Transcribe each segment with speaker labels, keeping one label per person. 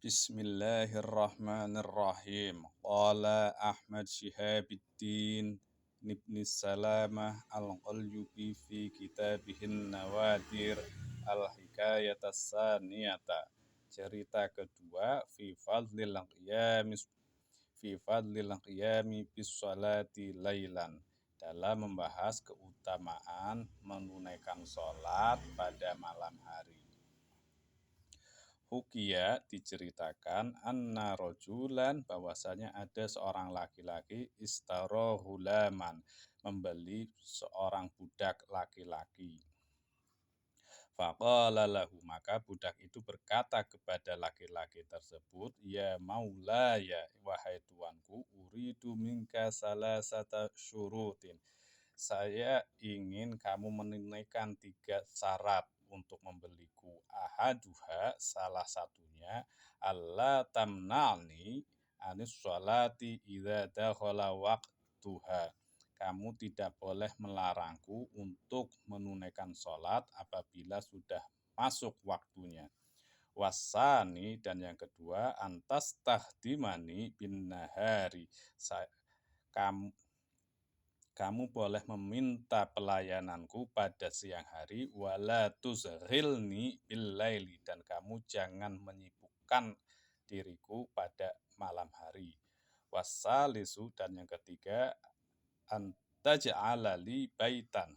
Speaker 1: Bismillahirrahmanirrahim. Qala Ahmad Shihabuddin Ibn Salamah Al-Qalyubi fi kitabihin Nawadir Al-Hikayat As-Saniyata. Cerita kedua fi fadlil qiyami bis salati lailan, dalam membahas keutamaan menunaikan sholat pada malam hari. Hukia diceritakan anna rojulan, bahwasanya ada seorang laki-laki istaro hulaman, membeli seorang budak laki-laki. Faqala lahu, maka budak itu berkata kepada laki-laki tersebut, ya maulaya, wahai tuanku, uridu minka salasata syurutin, saya ingin kamu menunaikan 3 syarat untuk membeliku. Ahaduha, salah satunya, alla tamna'ni anis sholati idza dakhala waqtuha, kamu tidak boleh melarangku untuk menunaikan sholat apabila sudah masuk waktunya. Wasani, dan yang kedua, antas tahdimani bin nahari, kamu boleh meminta pelayananku pada siang hari, wala tuzghilni bil laili, dan kamu jangan menyibukkan diriku pada malam hari. Wasalisu, dan yang ketiga, antaj'ala li baitan,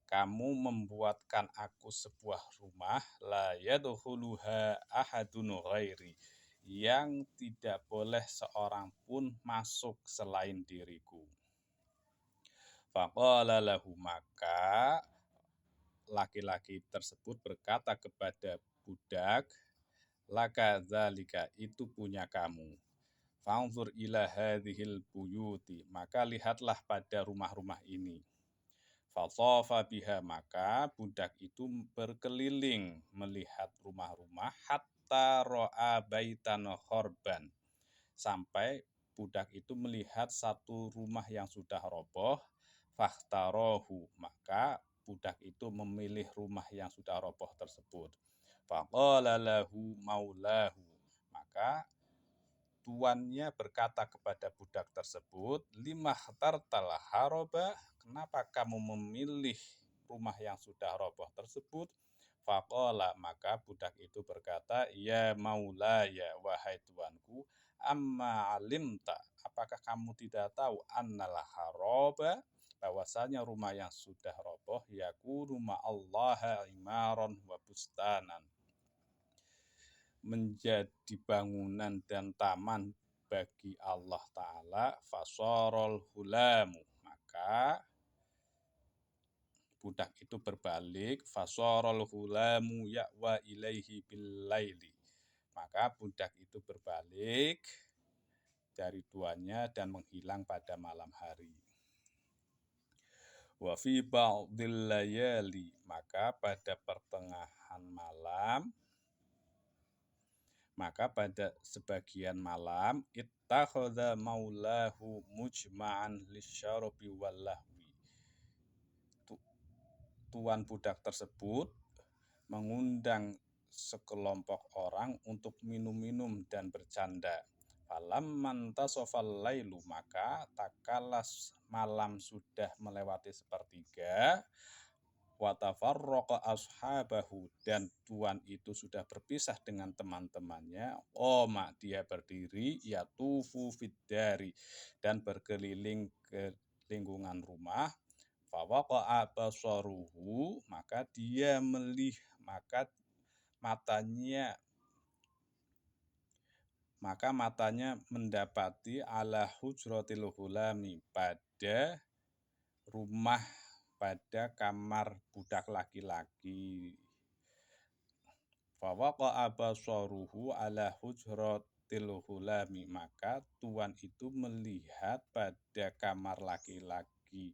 Speaker 1: kamu membuatkan aku sebuah rumah, la yadkhuluha ahadun ghairi, yang tidak boleh seorang pun masuk selain diriku. Faqala lahu, maka laki-laki tersebut berkata kepada budak, laka dzalika, itu punya kamu. Fanzur ila hadhil buyuti, maka lihatlah pada rumah-rumah ini. Fathafa biha, maka budak itu berkeliling melihat rumah-rumah, hatta ra'a baitan khorban, sampai budak itu melihat satu rumah yang sudah roboh. Fakhtarohu, maka budak itu memilih rumah yang sudah roboh tersebut. Faqala lahu maulahu, maka tuannya berkata kepada budak tersebut, lima khtartal haroba, kenapa kamu memilih rumah yang sudah roboh tersebut? Faqala, maka budak itu berkata, ya maulaya, wahai tuanku, amma alimta, apakah kamu tidak tahu, annal haroba, bahwasanya rumah yang sudah roboh, yakunu ma'allaha imaron wa bustanan, menjadi bangunan dan taman bagi Allah Ta'ala. Fasorol hulamu, maka budak itu berbalik. Fasorol hulamu ya'wa ilaihi billaili, maka budak itu berbalik dari tuannya dan menghilang pada malam hari. Wa fi ba'dil layali, maka pada pertengahan malam, maka pada sebagian malam, ittakhadha maulahu mujma'an lisyarabi wallahwi, tuan budak tersebut mengundang sekelompok orang untuk minum-minum dan bercanda. Falamman tasofal lailu, maka tatkala malam sudah melewati sepertiga, watafarraqa ashabahu, dan tuan itu sudah berpisah dengan teman-temannya, qoma, dia berdiri, yatufu fiddari, dan berkeliling ke lingkungan rumah. Fawaqa'a basaruhu, maka dia matanya mendapati ala hujratil hulami, pada rumah, pada kamar budak laki-laki. Fawaqa'a basaruhu ala hujratil hulami, maka tuan itu melihat pada kamar laki-laki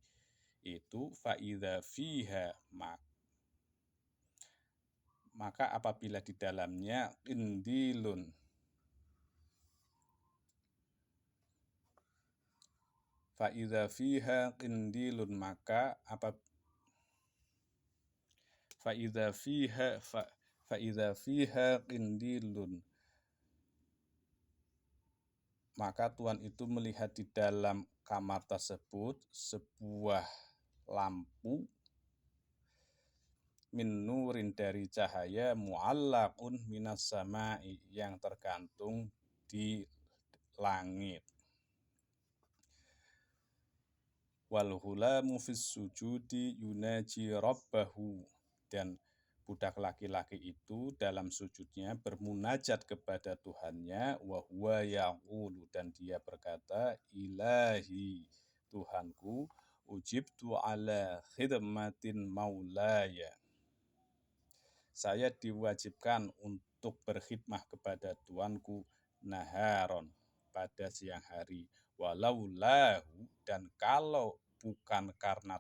Speaker 1: itu, fa'idza fiha, maka apabila di dalamnya qindilun, fa'idza fiha qindilun, maka fa'idza fiha qindilun, Maka tuan itu melihat di dalam kamar tersebut sebuah lampu min nurin dari cahaya mu'allaqun minas sama'i yang tergantung di langit. Wal hulamu fis sujudi yunaji rabbahu, dan budak laki-laki itu dalam sujudnya bermunajat kepada Tuhannya, wa huwa yaqulu, dan dia berkata, ilahi, Tuhanku, ujibtu ala khidmatin maulaya, saya diwajibkan untuk berkhidmah kepada Tuanku naharon, pada siang hari, walau lahu, dan kalau bukan karena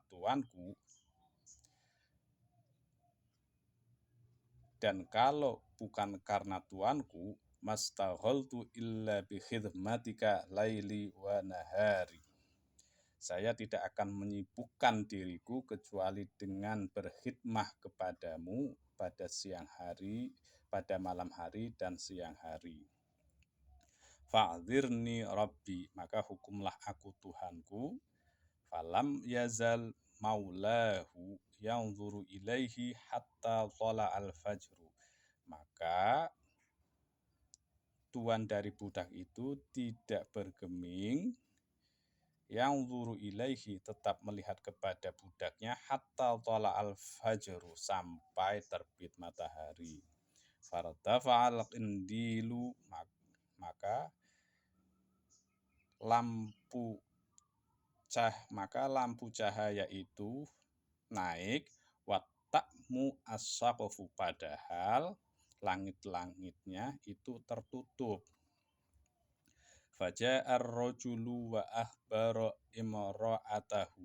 Speaker 1: Tuanku, mastaghaltu illa bi khidmatika laili wa nahari, saya tidak akan menyibukkan diriku kecuali dengan berkhidmah kepadamu pada siang hari, pada malam hari dan siang hari. Fa'dzirni rabbi, maka hukumlah aku Tuhanku. Falam yazal maulahu yanzuru ilaihi hatta thala al-fajru, maka tuan dari budak itu tidak bergeming, yang zuru ilaihi, tetap melihat kepada budaknya, hatta thala al-fajru, sampai terbit matahari. Fartafa'al qindilu, maka lampu cahaya itu naik, watakmu as-saqfu, padahal langit-langitnya itu tertutup. Faja'ar rajulu wa akhbara imra'atahu,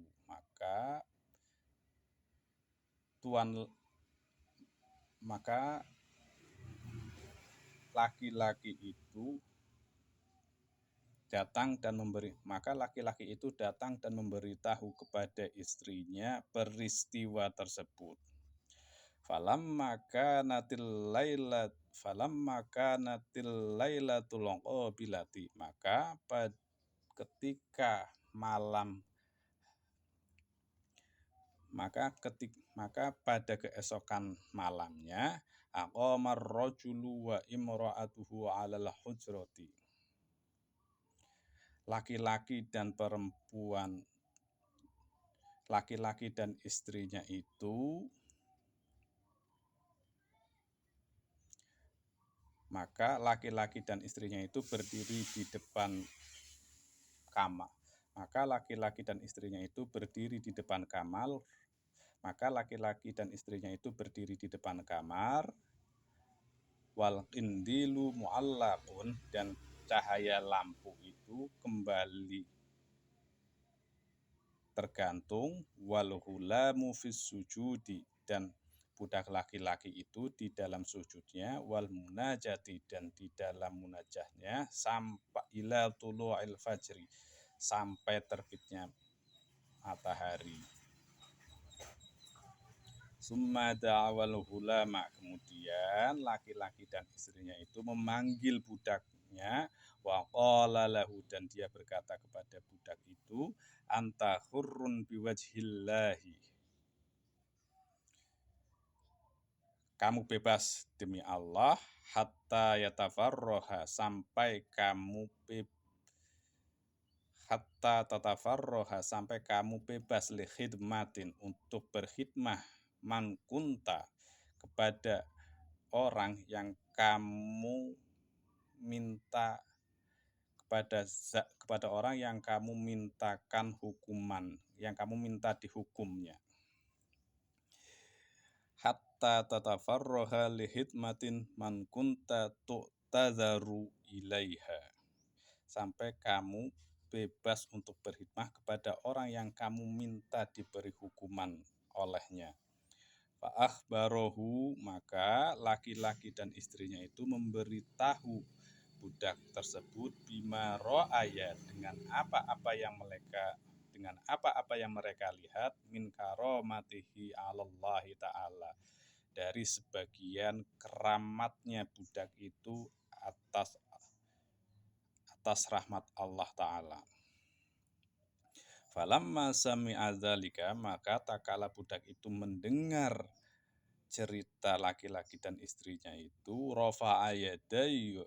Speaker 1: maka laki-laki itu datang dan memberitahu kepada istrinya peristiwa tersebut. Falamma kanatil lailatul qabilati, maka pada keesokan malamnya, aqamar rajulu wa imra'atuhu 'alal hujrati, laki-laki dan istrinya itu berdiri di depan kamar. Maka laki-laki dan istrinya itu berdiri di depan kamar. Wal qindilu mu'allaqun, dan cahaya lampu itu kembali tergantung. Wal hulamu fis sujudi, dan budak laki-laki itu di dalam sujudnya. Wal munajati, dan di dalam munajahnya, sampai ila tulu'il fajri, sampai terbitnya matahari. Summa da'awal hulama, kemudian laki-laki dan istrinya itu memanggil budaknya. Wa qala lahu, dan dia berkata kepada budak itu, anta hurrun biwajhillahi, kamu bebas demi Allah, hatta yatafarroha, sampai kamu bebas li khidmatin, untuk berkhidmah, man kunta, kepada orang yang kamu minta, kepada orang yang kamu mintakan hukuman, yang kamu minta dihukumnya. Hatta tatafarroha li khidmatin man kunta tu'tadharu ilaiha, sampai kamu bebas untuk berkhidmah kepada orang yang kamu minta diberi hukuman olehnya. Fa akhbarohu, maka laki-laki dan istrinya itu memberitahu budak tersebut bima ra'aya, dengan apa-apa yang mereka lihat, min karomatihi 'alallahi ta'ala, dari sebagian keramatnya budak itu atas atas rahmat Allah Ta'ala. Falamma sami'a dzalika, maka tatkala budak itu mendengar cerita laki-laki dan istrinya itu, rafa'a yadayhi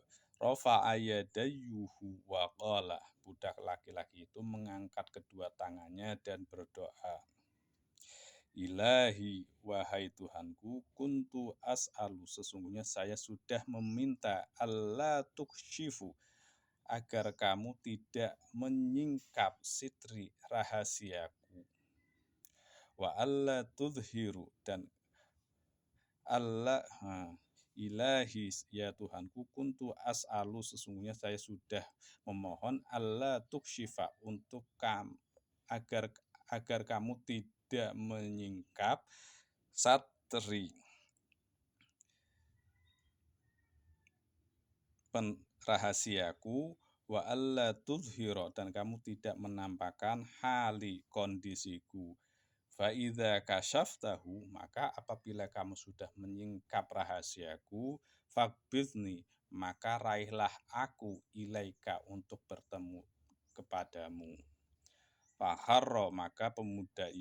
Speaker 1: wa qala, budak laki-laki itu mengangkat kedua tangannya dan berdoa, Ilahi, wahai Tuhanku, kuntu as'alu, sesungguhnya saya sudah meminta, Allah tukshifu, agar kamu tidak menyingkap sitri, rahasiaku, wa Allah tudhiru, dan Allah, Ilahi, ya Tuhanku, kuntu as'alu, sesungguhnya saya sudah memohon, Allah tukshifa, untuk agar kamu tidak menyingkap satri, rahasiaku, wa alla tudhiro, dan kamu tidak menampakkan hali, kondisiku. Fa idza kasyaftahu, maka apabila kamu sudah menyingkap rahasiaku, fakbidni, maka raihlah aku ilaika, untuk bertemu kepadamu. Faharro, maka budak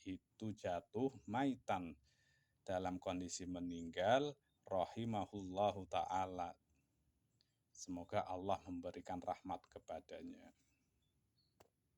Speaker 1: itu jatuh maitan, dalam kondisi meninggal, rahimahullahu ta'ala, semoga Allah memberikan rahmat kepadanya.